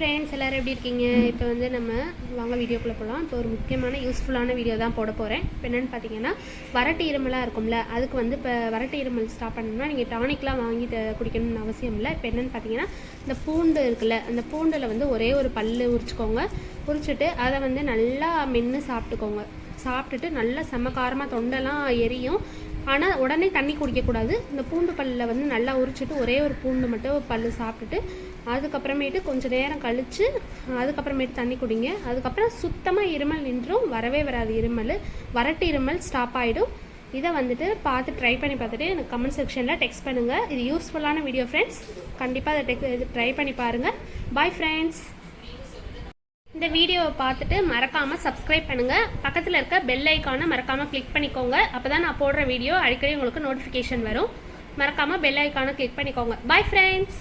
Friends, எல்லோரும் எப்படி இருக்கீங்க? இப்போ வந்து நம்ம வாங்க வீடியோக்குள்ளே போகலாம். இப்போ ஒரு முக்கியமான யூஸ்ஃபுல்லான வீடியோ தான் போட போகிறேன். இப்போ என்னென்னு பார்த்தீங்கன்னா, வறட்டு இருமலாக இருக்கும்ல, அதுக்கு வந்து இப்போ வறட்டு இருமல் ஸ்டாப் பண்ணணும்னா நீங்கள் டானிக்லாம் வாங்கி குடிக்கணும்னு அவசியம் இல்லை. இப்போ என்னென்னு பார்த்தீங்கன்னா, இந்த பூண்டு இருக்குல்ல, அந்த பூண்டில் வந்து ஒரே ஒரு பல் உரிச்சிக்கோங்க. உரிச்சிட்டு அதை வந்து நல்லா மென்று சாப்பிட்டுக்கோங்க. சாப்பிட்டுட்டு நல்லா செம்ம காரமாக தொண்டெல்லாம் எரியும். ஆனால் உடனே தண்ணி குடிக்கக்கூடாது. இந்த பூண்டு பல்லில் வந்து நல்லா உரிச்சிட்டு ஒரே ஒரு பூண்டு மட்டும் பல் சாப்பிட்டுட்டு அதுக்கப்புறமேட்டு கொஞ்சம் நேரம் கழித்து அதுக்கப்புறமேட்டு தண்ணி குடிங்க. அதுக்கப்புறம் சுத்தமாக இருமல் நின்றும், வரவே வராது இருமல், வறட்டு இருமல் ஸ்டாப் ஆகிடும். இதை வந்துட்டு பார்த்து ட்ரை பண்ணி பார்த்துட்டு எனக்கு கமெண்ட் செக்ஷனில் டெக்ஸ்ட் பண்ணுங்கள். இது யூஸ்ஃபுல்லான வீடியோ ஃப்ரெண்ட்ஸ், கண்டிப்பாக அதை ட்ரை பண்ணி பாருங்கள். Bye friends. இந்த வீடியோவை பார்த்துட்டு மறக்காமல் சப்ஸ்கிரைப் பண்ணுங்கள். பக்கத்தில் இருக்க பெல் ஐக்கானை மறக்காமல் கிளிக் பண்ணிக்கோங்க. அப்போ தான் நான் போடுற வீடியோ அடிக்கடி உங்களுக்கு நோட்டிஃபிகேஷன் வரும். மறக்காமல் பெல் ஐக்கானை கிளிக் பண்ணிக்கோங்க. Bye friends.